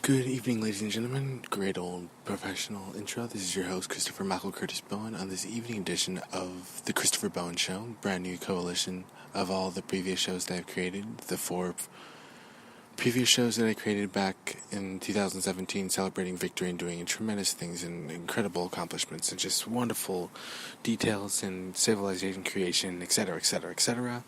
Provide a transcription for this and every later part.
Good evening, ladies and gentlemen. Great old professional intro. This is your host, Christopher Michael Curtis Bowen, on this evening edition of The Christopher Bowen Show, brand new coalition of all the previous shows that I've created, the 4 previous shows that I created back in 2017, celebrating victory and doing tremendous things and incredible accomplishments and just wonderful details in civilization creation, etc., etc., etc.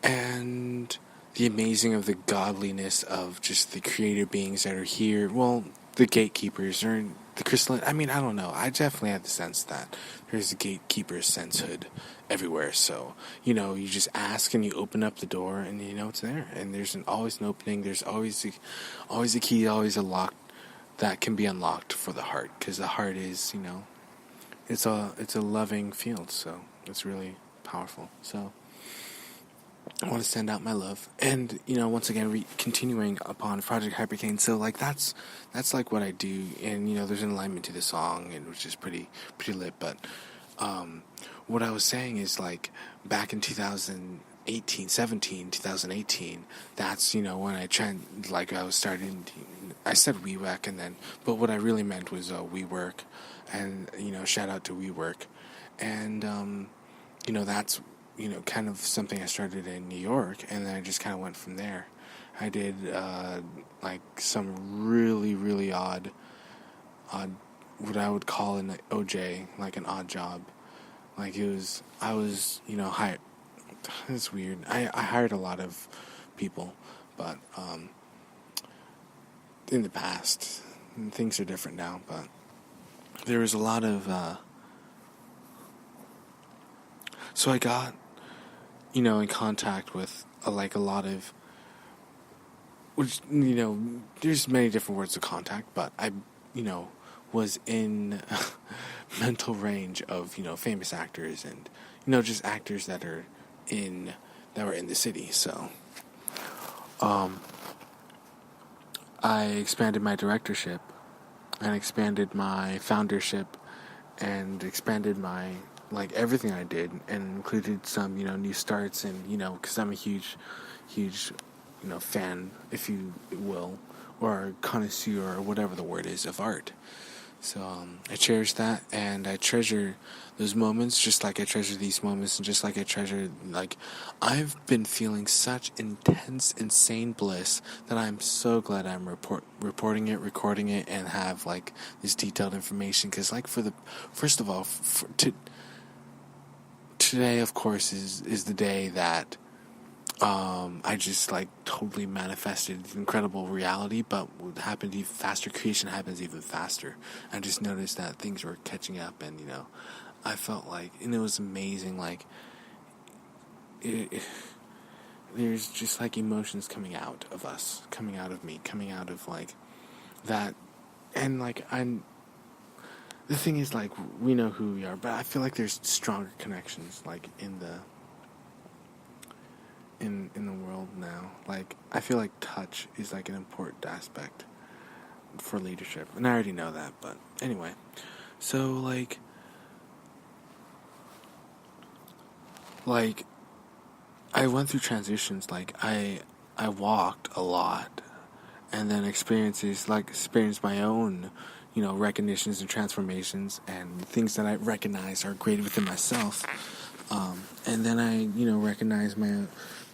And the amazing of the godliness of just the creator beings that are here. Well, the gatekeepers or the crystalline. I mean, I don't know. I definitely had the sense that there's a gatekeeper sensehood everywhere. So, you just ask and you open up the door and it's there. And there's always an opening. There's always a key, always a lock that can be unlocked for the heart. Because the heart is, it's a loving field. So it's really powerful. So I want to send out my love, and once again, continuing upon Project Hypercane. So that's like what I do, and there's an alignment to the song, and which is pretty lit. But what I was saying is like back in 2018, that's when I I was starting. I said WeWork, but what I really meant was WeWork, and shout out to WeWork, and that's kind of something I started in New York, and then I just kind of went from there. I did, some really, really odd, what I would call an OJ, like an odd job. I was, hired. It's weird. I hired a lot of people, but, in the past, things are different now, but there was a lot of, so I got, in contact with a lot of, which, there's many different words of contact, but I, was in mental range of, famous actors and, just actors that were in the city. So, I expanded my directorship and expanded my foundership and expanded my everything I did, and included some, new starts, and, because I'm a huge, fan, if you will, or connoisseur, or whatever the word is, of art. So, I cherish that, and I treasure those moments, just like I treasure these moments, and just like I treasure, I've been feeling such intense, insane bliss that I'm so glad I'm recording it, and have, this detailed information, because, first of all, today, of course, is the day that I just totally manifested incredible reality, but what happened even faster, creation happens even faster. I just noticed that things were catching up, and I felt and it was amazing, there's just emotions coming out of us, coming out of me, coming out of that, and I'm. The thing is, we know who we are, but I feel there's stronger connections, in the world now. I feel touch is, an important aspect for leadership, and I already know that, but anyway. So, I went through transitions, I walked a lot, and then experienced my own, recognitions and transformations and things that I recognize are great within myself. And then I, recognize my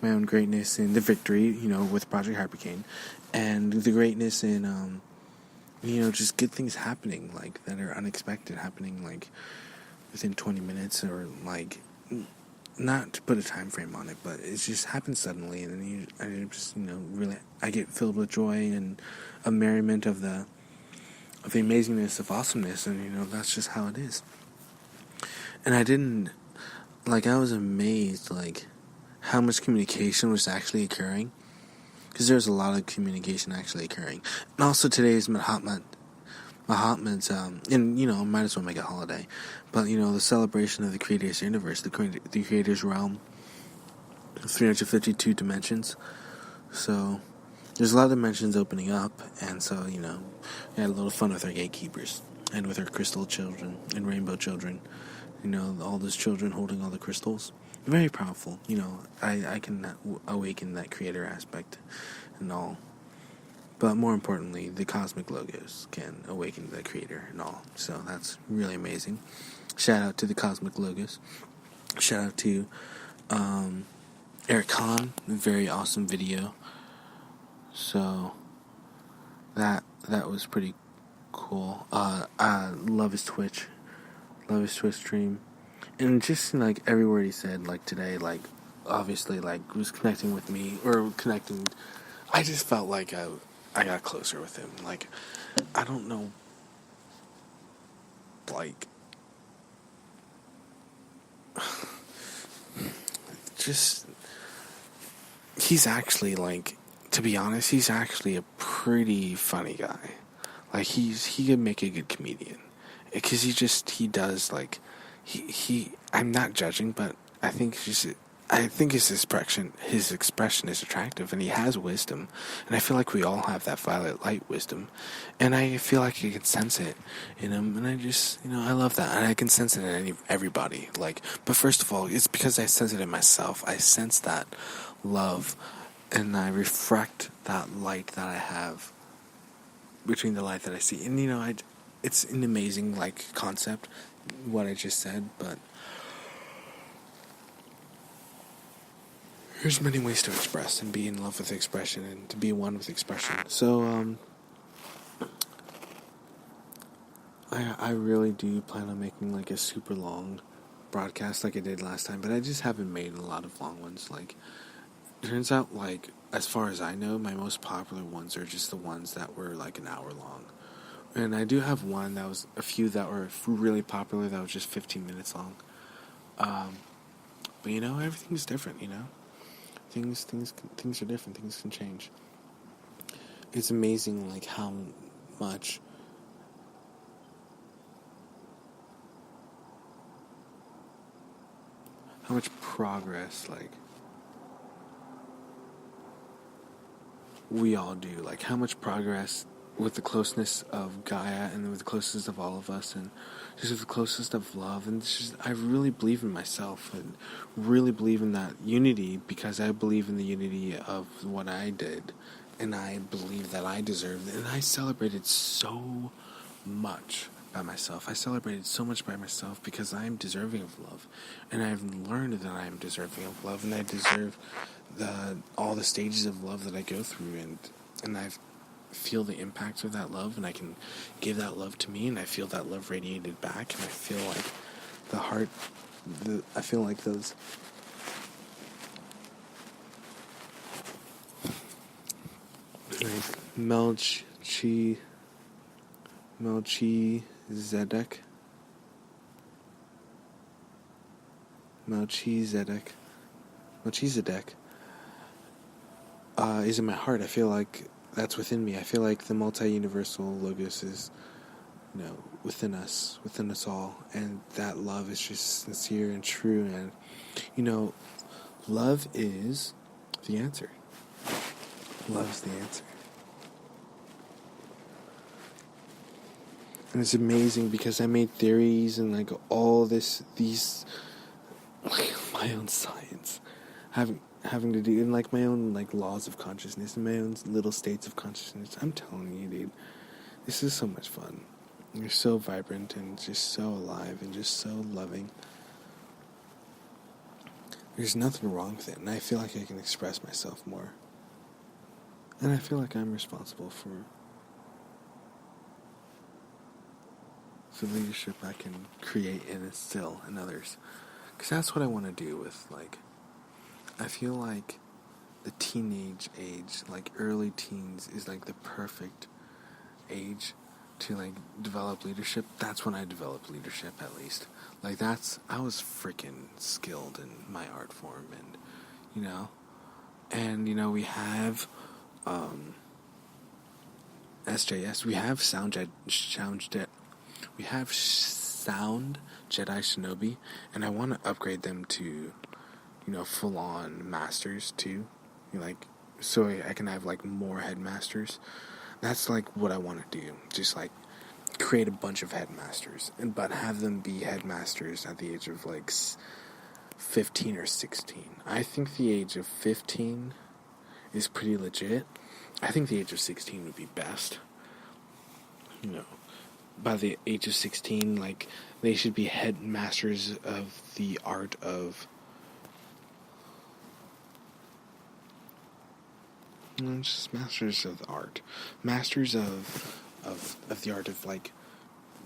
own greatness in the victory, with Project Hypercane, and the greatness in, just good things happening, that are unexpected, happening, within 20 minutes, or, not to put a time frame on it, but it just happens suddenly, and I just, really, I get filled with joy and a merriment of the amazingness of awesomeness, and that's just how it is. And I didn't, I was amazed, how much communication was actually occurring, because there's a lot of communication actually occurring. And also today is Mahatma's, and might as well make it a holiday, but the celebration of the Creator's universe, the Creator's realm, 352 dimensions. So there's a lot of dimensions opening up, and so, we had a little fun with our gatekeepers, and with our crystal children, and rainbow children, all those children holding all the crystals. Very powerful, I can awaken that creator aspect, and all. But more importantly, the cosmic logos can awaken the creator and all. So that's really amazing. Shout out to the cosmic logos. Shout out to Eric Kahn, very awesome video. So that was pretty cool. I love his Twitch stream, and just like every word he said, like today, like obviously like was connecting with me or connecting. I just felt like I got closer with him. Like I don't know, like just he's actually like, to be honest, he's actually a pretty funny guy. Like he could make a good comedian, because he does like he I'm not judging, but I think his expression is attractive, and he has wisdom, and I feel like we all have that violet light wisdom, and I feel like I can sense it in him, and I just I love that, and I can sense it in everybody. Like, but first of all, it's because I sense it in myself. I sense that love, and I refract that light that I have between the light that I see, and it's an amazing like concept, what I just said, but there's many ways to express and be in love with expression and to be one with expression. So I really do plan on making like a super long broadcast like I did last time, but I just haven't made a lot of long ones. Like, turns out, like, as far as I know, my most popular ones are just the ones that were like an hour long. And I do have a few that were really popular that was just 15 minutes long. But everything's different, Things are different, things can change. It's amazing, like, how much progress, like, we all do. Like, how much progress with the closeness of Gaia and with the closest of all of us, and just with the closest of love, and I really believe in myself and really believe in that unity, because I believe in the unity of what I did, and I believe that I deserved it, and I celebrated so much by myself. I celebrated so much by myself because I am deserving of love, and I've learned that I am deserving of love, and I deserve all the stages of love that I go through, and I feel the impact of that love, and I can give that love to me, and I feel that love radiated back, and I feel like I feel like those Melchizedek. Is in my heart. I feel like that's within me. I feel like the multi-universal logos is, within us all, and that love is just sincere and true, and, love is the answer. Love is the answer. And it's amazing because I made theories and like all these like my own science having to do, and like my own like laws of consciousness and my own little states of consciousness. I'm telling you, dude, this is so much fun. You're so vibrant and just so alive and just so loving. There's nothing wrong with it, and I feel like I can express myself more. And I feel like I'm responsible for leadership I can create and instill in others. Because that's what I want to do with, like, I feel like the teenage age, like early teens, is like the perfect age to like develop leadership. That's when I developed leadership, at least. Like, I was freaking skilled in my art form, and we have SJS, we have Sound Jedi Shinobi, and I want to upgrade them to, full-on masters too, so I can have like more headmasters. That's like what I want to do. Just like create a bunch of headmasters, but have them be headmasters at the age of like 15 or 16. I think the age of 15 is pretty legit, I think the age of 16 would be best. By the age of 16, like, they should be headmasters of the art of, just masters of the art, masters of the art of, like,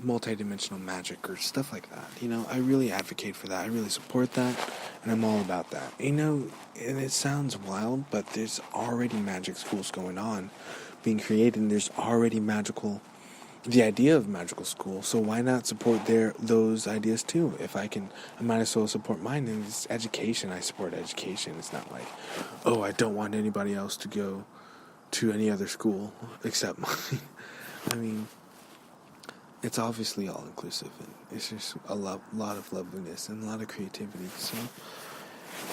multidimensional magic or stuff like that. I really advocate for that. I really support that, and I'm all about that. And it sounds wild, but there's already magic schools going on, being created, and there's already the idea of magical school, so why not support those ideas too? If I can, I might as well support mine. And it's education. I support education. It's not like, oh, I don't want anybody else to go to any other school except mine. I mean, it's obviously all inclusive, and it's just a lot of loveliness and a lot of creativity. So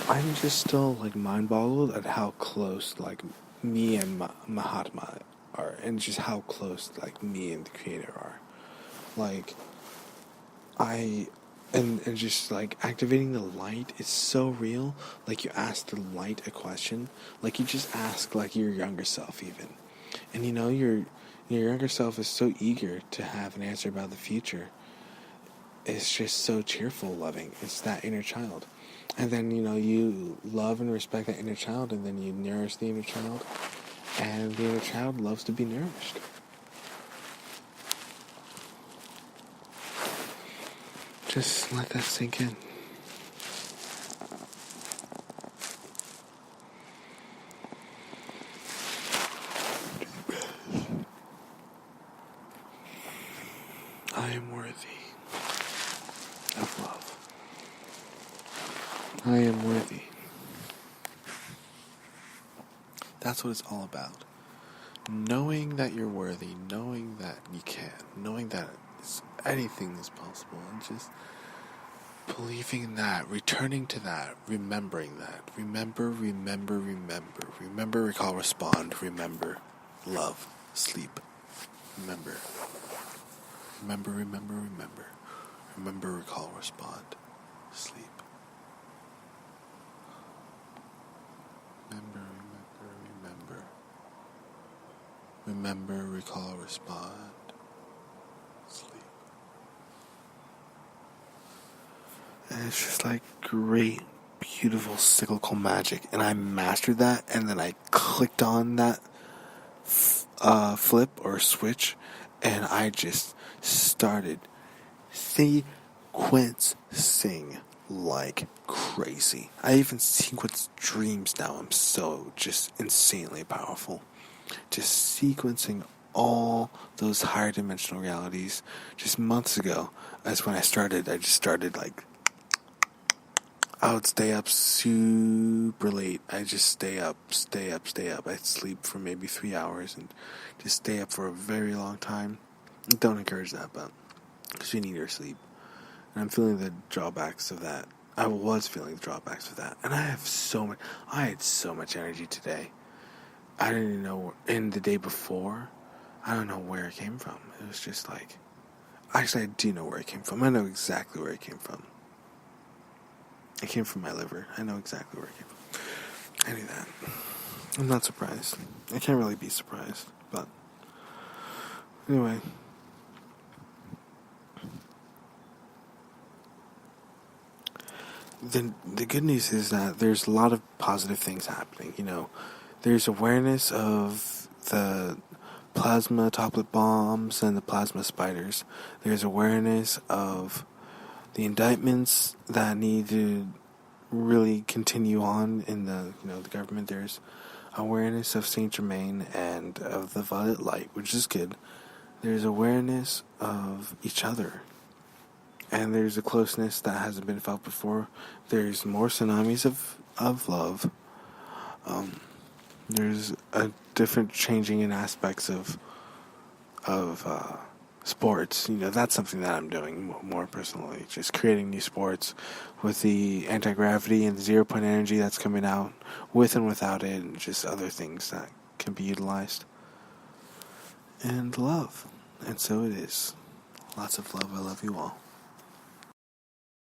I'm just still, like, mind boggled at how close, like, me and Mahatma are, and just how close, like, me and the creator are. Like, and just, like, activating the light is so real. Like, you ask the light a question, like, you just ask, like, your younger self even, and your younger self is so eager to have an answer about the future. It's just so cheerful, loving. It's that inner child. And then, you love and respect that inner child, and then you nourish the inner child. And the inner child loves to be nourished. Just let that sink in. I am worthy of love. I am worthy. That's what it's all about. Knowing that you're worthy, knowing that you can, knowing that anything is possible, and just believing in that, returning to that, remembering that. Remember, recall, respond, remember, love, sleep, remember, recall, respond, sleep. Remember, recall, respond, sleep. And it's just like great, beautiful cyclical magic. And I mastered that, and then I clicked on that flip or switch, and I just started sequencing like crazy. I even sequence dreams now. I'm so just insanely powerful. Just sequencing all those higher dimensional realities. Just months ago, that's when I just started like, I would stay up super late. I just stay up. I'd sleep for maybe 3 hours and just stay up for a very long time. Don't encourage that, but because you need your sleep. And I'm feeling the drawbacks of that. I was feeling the drawbacks of that. And I had so much energy today. I didn't even know, in the day before, I don't know where it came from. It was just like, actually I do know where it came from. I know exactly where it came from. It came from my liver. I know exactly where it came from. I knew that. I'm not surprised. I can't really be surprised, but anyway. The good news is that there's a lot of positive things happening. There's awareness of the plasma toplet bombs and the plasma spiders. There's awareness of the indictments that need to really continue on in the government. There's awareness of Saint Germain and of the violet light, which is good. There's awareness of each other. And there's a closeness that hasn't been felt before. There's more tsunamis of love. There's a different changing in aspects of sports. That's something that I'm doing more personally. Just creating new sports with the anti-gravity and the 0 point energy that's coming out, with and without it, and just other things that can be utilized. And love. And so it is. Lots of love. I love you all.